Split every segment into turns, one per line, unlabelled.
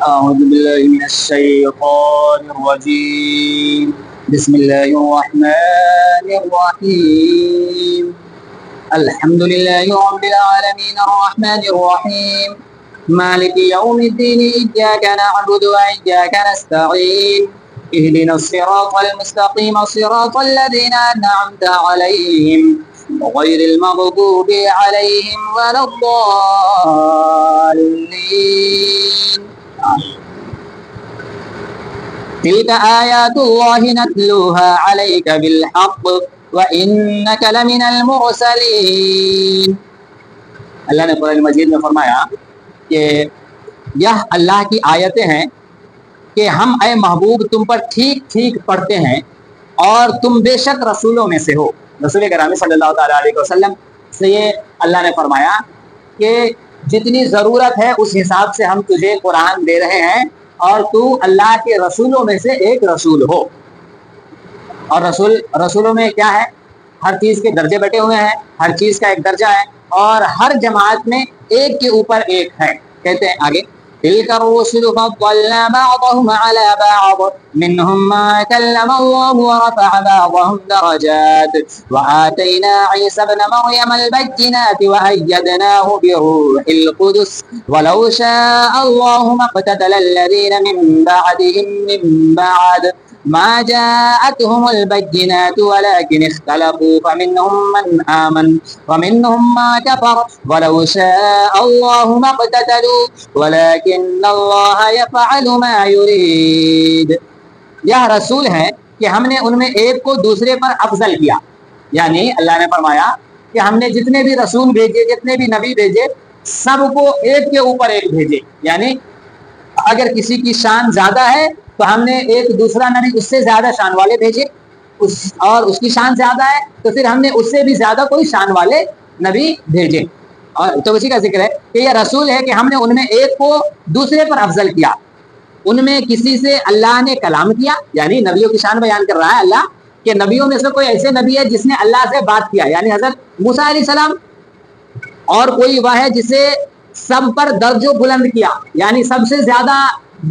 أعوذ بالله من الشيطان الرجيم بسم الله الرحمن الرحيم الحمد لله رب العالمين الرحمن الرحيم مالك يوم الدين إياك نعبد وإياك نستعين اهدنا الصراط المستقيم صراط الذين أنعمت عليهم غير المغضوب عليهم ولا الضالين تلك آيات الله نتلوها عليك بالحق وإنك لمن المرسلين. اللہ نے قرآن مجید میں فرمایا کہ یہ اللہ کی آیتیں ہیں کہ ہم اے محبوب تم پر ٹھیک ٹھیک پڑھتے ہیں اور تم بے شک رسولوں میں سے ہو. رسول گرامی صلی اللہ تعالیٰ علیہ وسلم سے یہ اللہ نے فرمایا کہ جتنی ضرورت ہے اس حساب سے ہم تجھے قرآن دے رہے ہیں اور تو اللہ کے رسولوں میں سے ایک رسول ہو. اور رسولوں میں کیا ہے؟ ہر چیز کے درجے بیٹھے ہوئے ہیں، ہر چیز کا ایک درجہ ہے اور ہر جماعت میں ایک کے اوپر ایک ہے. کہتے ہیں آگے تلك الرسل فضلنا بعضهم على بعض منهم ما كلم الله ورفع بعضهم درجات وآتينا عيسى ابن مريم البينات وأيدناه بروح القدس ولو شاء الله ما اقتتل الذين من بعدهم من بعد ما جاءتهم البينات ولكن اختلفوا فمنهم من آمن ومنهم ما كفر ولو شاء الله ما اقتتلوا ولكن الله يفعل ما يريد. یہ رسول ہیں کہ ہم نے ان میں ایک کو دوسرے پر افضل کیا. یعنی اللہ نے فرمایا کہ ہم نے جتنے بھی رسول بھیجے، جتنے بھی نبی بھیجے، سب کو ایک کے اوپر ایک بھیجے. یعنی اگر کسی کی شان زیادہ ہے تو ہم نے ایک دوسرا نبی اس سے زیادہ شان والے بھیجے، اور اس کی شان زیادہ ہے تو پھر ہم نے اس سے بھی زیادہ کوئی شان والے نبی بھیجے. اور تو اسی کا ذکر ہے کہ یہ رسول ہے کہ ہم نے ان میں ایک کو دوسرے پر افضل کیا. ان میں کسی سے اللہ نے کلام کیا، یعنی نبیوں کی شان بیان کر رہا ہے اللہ کہ نبیوں میں سے کوئی ایسے نبی ہے جس نے اللہ سے بات کیا، یعنی حضرت موسیٰ علیہ السلام. اور کوئی وہ ہے جسے سب پر درج و بلند کیا، یعنی سب سے زیادہ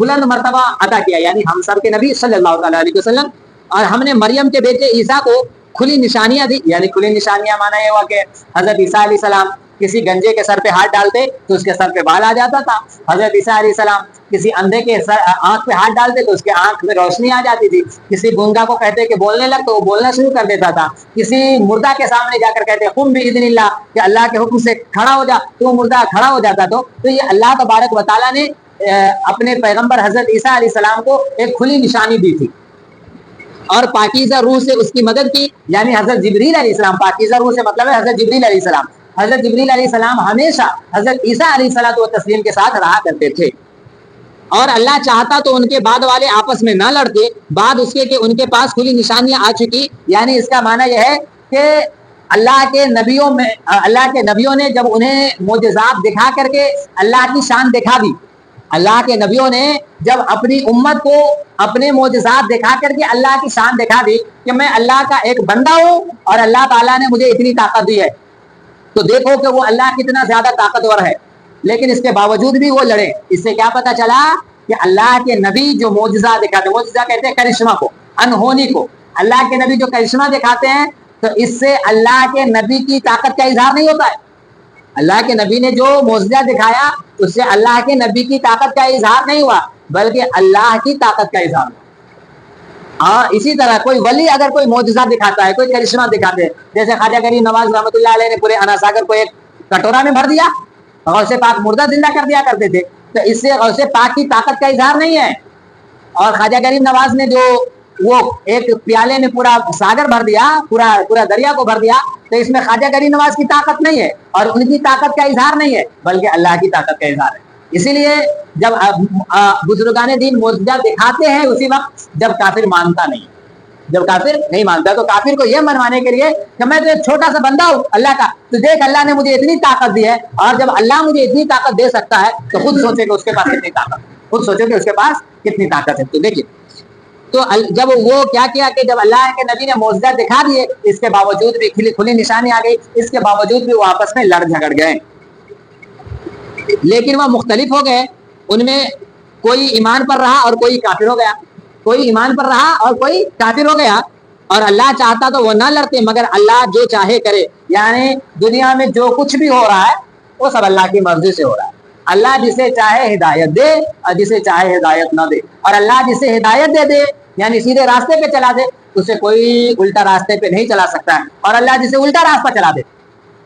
بلند مرتبہ عطا کیا، یعنی ہم سب کے نبی صلی اللہ علیہ وسلم. اور ہم نے مریم کے بیٹے عیسیٰ کو کھلی نشانیاں دی. یعنی کھلی نشانیاں مانا یہ ہوا کہ حضرت عیسیٰ علیہ السلام کسی گنجے کے سر پہ ہاتھ ڈالتے تو اس کے سر پہ بال آ جاتا تھا. حضرت عیسیٰ علیہ السلام کسی اندھے کے آنکھ پہ ہاتھ ڈالتے تو اس کے آنکھ میں روشنی آ جاتی تھی. کسی گونگا کو کہتے کہ بولنے لگ تو وہ بولنا شروع کر دیتا تھا. کسی مردہ کے سامنے جا کر کہتے قم باذن اللہ کہ اللہ کے حکم سے کھڑا ہو جا، تو وہ مردہ کھڑا ہو جاتا. تو یہ اللہ تبارک و تعالیٰ نے اپنے پیغمبر حضرت عیسیٰ علیہ السلام کو ایک کھلی نشانی دی تھی اور پاکیزہ روح سے اس کی مدد کی. یعنی حضرت جبریل علیہ السلام، پاکیزہ روح سے مطلب ہے حضرت جبریل علیہ السلام. حضرت جبریل علیہ السلام ہمیشہ حضرت عیسیٰ علیہ السلام کے ساتھ رہا کرتے تھے. اور اللہ چاہتا تو ان کے بعد والے آپس میں نہ لڑتے، بعد اس کے کہ ان کے پاس کھلی نشانیاں آ چکی. یعنی اس کا معنی یہ ہے کہ اللہ کے نبیوں نے جب انہیں معجزات دکھا کر کے اللہ کی شان دکھا دی، اللہ کے نبیوں نے جب اپنی امت کو اپنے معجزات دکھا کر کے اللہ کی شان دکھا دی کہ میں اللہ کا ایک بندہ ہوں اور اللہ تعالیٰ نے مجھے اتنی طاقت دی ہے، تو دیکھو کہ وہ اللہ کتنا زیادہ طاقتور ہے. لیکن اس کے باوجود بھی وہ لڑے. اس سے کیا پتہ چلا کہ اللہ کے نبی جو معجزہ دکھاتے، معجزہ کہتے ہیں کرشمہ کو، انہونی کو. اللہ کے نبی جو کرشمہ دکھاتے ہیں تو اس سے اللہ کے نبی کی طاقت کا اظہار نہیں ہوتا ہے. اللہ کے نبی نے جو معجزہ دکھایا اس سے اللہ کے نبی کی طاقت کا اظہار نہیں ہوا بلکہ اللہ کی طاقت کا اظہار ہوا. اور اسی طرح کوئی ولی اگر کوئی معجزہ دکھاتا ہے، کوئی کرشمہ دکھاتے ہیں، جیسے خواجہ غریب نواز رحمۃ اللہ علیہ نے پورے انا ساگر کو ایک کٹورا میں بھر دیا، غوث پاک مردہ زندہ کر دیا کرتے تھے، تو اس سے غوث پاک کی طاقت کا اظہار نہیں ہے. اور خواجہ غریب نواز نے جو وہ ایک پیالے میں پورا ساگر بھر دیا، پورا دریا کو بھر دیا، تو اس میں خواجہ غریب نواز کی طاقت نہیں ہے اور ان کی طاقت کا اظہار نہیں ہے بلکہ اللہ کی طاقت کا اظہار ہے. اسی لیے جب بزرگان دین معجزہ دکھاتے ہیں اسی وقت جب کافر مانتا نہیں، جب کافر نہیں مانتا تو کافر کو یہ منوانے کے لیے کہ میں تو ایک چھوٹا سا بندہ ہوں اللہ کا، تو دیکھ اللہ نے مجھے اتنی طاقت دی ہے، اور جب اللہ مجھے اتنی طاقت دے سکتا ہے تو خود سوچے کہ اس کے پاس کتنی طاقت، خود سوچے کہ اس کے پاس کتنی طاقت ہے. تو دیکھیے تو جب وہ کیا کیا کہ جب اللہ کے نبی نے معجزہ دکھا دیے، اس کے باوجود بھی کھلی نشانی آ گئی، اس کے باوجود بھی وہ آپس میں لڑ جھگڑ گئے. لیکن وہ مختلف ہو گئے. ان میں کوئی ایمان پر رہا اور کوئی کافر ہو گیا، کوئی ایمان پر رہا اور کوئی کافر ہو گیا، اور اللہ چاہتا تو وہ نہ لڑتے، مگر اللہ جو چاہے کرے، یعنی دنیا میں جو کچھ بھی ہو رہا ہے وہ سب اللہ کی مرضی سے ہو رہا ہے۔ اللہ جسے چاہے ہدایت دے اور جسے چاہے ہدایت نہ دے، اور اللہ جسے ہدایت دے دے یعنی سیدھے راستے پہ چلا دے، اسے کوئی الٹا راستے پہ نہیں چلا سکتا ہے، اور اللہ جسے الٹا راستہ چلا دے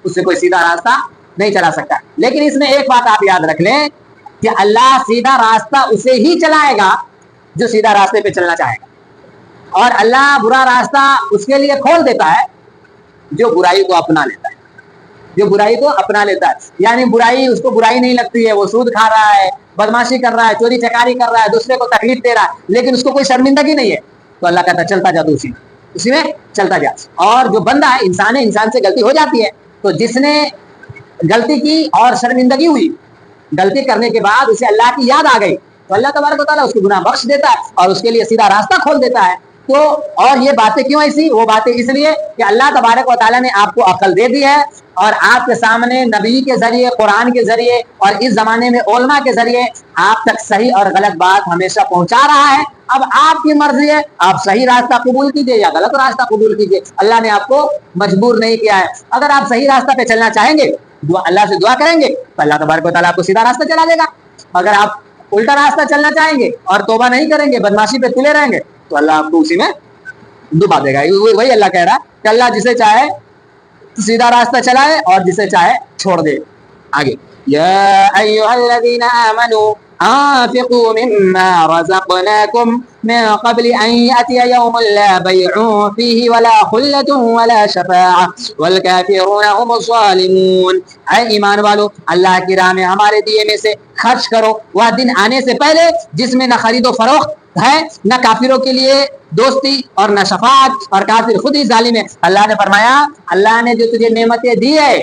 اسے کوئی سیدھا راستہ نہیں چلا سکتا۔ لیکن اس میں ایک بات آپ یاد رکھ لیں کہ اللہ سیدھا راستہ اسے ہی چلائے گا جو سیدھا راستے پہ چلنا چاہے گا، اور اللہ برا راستہ اس کے لیے کھول دیتا ہے جو برائی کو اپنا لیتا ہے، جو برائی کو اپنا لیتا ہے، یعنی برائی اس کو برائی نہیں لگتی ہے، وہ سود کھا رہا ہے، بدماشی کر رہا ہے، چوری چکاری کر رہا ہے، دوسرے کو تکلیف دے رہا ہے، لیکن اس کو کوئی شرمندگی نہیں ہے، تو اللہ کہتا ہے چلتا جا، تو اسی میں چلتا جا۔ اور جو بندہ ہے انسان سے غلطی ہو جاتی ہے، تو جس نے غلطی کی اور شرمندگی ہوئی، غلطی کرنے کے بعد اسے اللہ کی یاد آ گئی، تو اللہ تبارک و تعالیٰ اس کو گناہ بخش دیتا ہے اور اس کے لیے سیدھا راستہ کھول دیتا ہے۔ تو اور یہ باتیں کیوں ایسی؟ وہ باتیں اس لیے کہ اللہ تبارک و تعالیٰ نے آپ کو عقل دے دی ہے، اور آپ کے سامنے نبی کے ذریعے، قرآن کے ذریعے، اور اس زمانے میں علماء کے ذریعے آپ تک صحیح اور غلط بات ہمیشہ پہنچا رہا ہے۔ اب آپ کی مرضی ہے، آپ صحیح راستہ قبول کیجئے یا غلط راستہ قبول کیجئے، اللہ نے آپ کو مجبور نہیں کیا ہے۔ اگر آپ صحیح راستہ پہ چلنا چاہیں گے، اللہ سے دعا کریں گے تو اللہ تبارک و تعالیٰ آپ کو سیدھا راستہ چلا دے گا۔ اگر آپ الٹا راستہ چلنا چاہیں گے اور توبہ نہیں کریں گے، بدماشی پہ تلے رہیں گے، تو اللہ آپ کو اسی میں ڈبا دے گا۔ وہی اللہ کہہ رہا ہے کہ اللہ جسے چاہے سیدھا راستہ چلائے اور جسے چاہے چھوڑ دے۔ آگے یا ایھا الذین آمنوا انفقوا مما رزقناکم من قبل ان یأتی یوم لا بیع فیہ ولا خلة ولا شفاعة والکافرون هم الظالمون۔ اے ایمان والو، اللہ کی راہ میں ہمارے دیے میں سے خرچ کرو، وہ دن آنے سے پہلے جس میں نہ خرید و فروخت ہے، نہ کافروں کے لیے دوستی اور نہ شفاعت، اور کافر خود ہی ظالم ہے۔ اللہ نے فرمایا اللہ نے جو تجھے نعمتیں دی ہے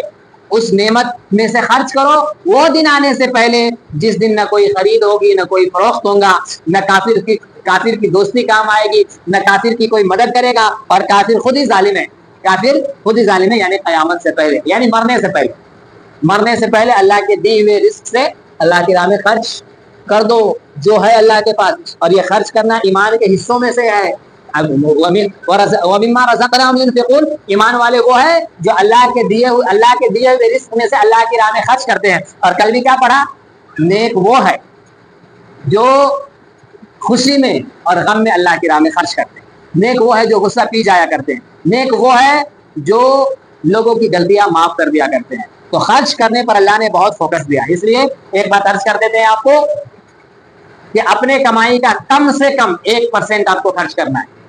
اس نعمت میں سے خرچ کرو وہ دن آنے سے پہلے جس دن نہ کوئی خرید ہوگی، نہ کوئی فروخت ہوگا، نہ کافر کی دوستی کام آئے گی، نہ کافر کی کوئی مدد کرے گا، اور کافر خود ہی ظالم ہے، کافر خود ہی ظالم ہے، یعنی قیامت سے پہلے، یعنی مرنے سے پہلے اللہ کے دی ہوئے رزق سے اللہ کی راہ میں خرچ کر دو جو ہے اللہ کے پاس، اور یہ خرچ کرنا ایمان کے حصوں میں سے ہے۔ وَمِمَّا رَزَقْنَاهُمْ يُنْفِقُونَ، ایمان والے وہ ہے جو اللہ کے دیے ہوئے رزق میں سے اللہ کی راہ میں خرچ کرتے ہیں۔ اور کل بھی کیا پڑھا؟ نیک وہ ہے جو خوشی میں اور غم میں اللہ کی راہ میں خرچ کرتے ہیں، نیک وہ ہے جو غصہ پی جایا کرتے ہیں، نیک وہ ہے جو لوگوں کی غلطیاں معاف کر دیا کرتے ہیں۔ تو خرچ کرنے پر اللہ نے بہت فوکس دیا، اس لیے ایک بات عرض کر دیتے ہیں آپ کو کہ اپنے کمائی کا کم سے کم 1% آپ کو خرچ کرنا ہے،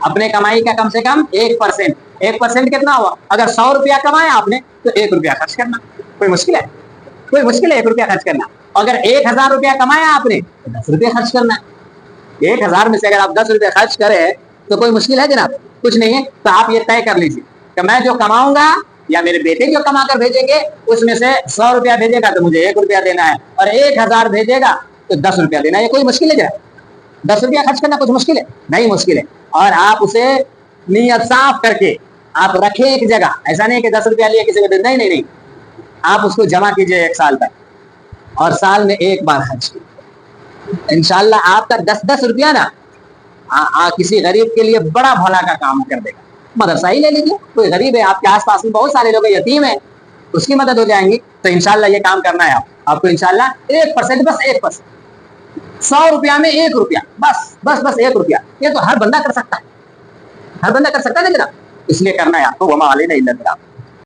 اپنے کمائی کا کم سے کم 1%۔ 1% کتنا ہوا؟ اگر 100 روپیہ کمایا آپ نے تو 1 روپیہ خرچ کرنا، کوئی مشکل ہے؟ کوئی مشکل ہے 1 روپیہ خرچ کرنا؟ اگر 1000 روپیہ کمایا آپ نے تو 10 روپیہ خرچ کرنا ہے۔ 1000 میں سے اگر آپ 10 روپیہ خرچ کریں تو کوئی مشکل ہے جناب؟ کچھ نہیں ہے۔ تو آپ یہ طے کر لیجیے کہ میں جو کماؤں گا یا میرے بیٹے جو کما کر بھیجیں گے اس میں سے 100 روپیہ بھیجے گا تو مجھے 1 روپیہ دینا ہے، اور 1000 بھیجے گا تو 10 روپیہ دینا ہے۔ یہ کوئی مشکل ہے جناب؟ 10 روپیہ خرچ کرنا کچھ مشکل ہے؟ نہیں مشکل ہے۔ اور آپ اسے نیت صاف کر کے آپ رکھیں ایک جگہ، ایسا نہیں کہ 10 روپیہ لیے کسی کو دے، نہیں، آپ اس کو جمع کیجئے 1 سال تک، اور سال میں ایک بار خرچ کیجیے، انشاءاللہ آپ کا 10 روپیہ نا کسی غریب کے لیے بڑا بھلا کا کام کر دے گا۔ مدرسہ ہی لے لیجیے، کوئی غریب ہے آپ کے آس پاس میں، بہت سارے لوگ یتیم ہیں، اس کی مدد ہو جائیں گی، تو انشاءاللہ یہ کام کرنا ہے آپ کو انشاءاللہ 1%، بس 1%، 100 روپیہ میں 1 روپیہ، بس 1 روپیہ، یہ تو ہر بندہ کر سکتا ہے، ہر بندہ کر سکتا ہے نا جناب، اس لیے کرنا ہے آپ کو۔ وما علینا الا البلاغ۔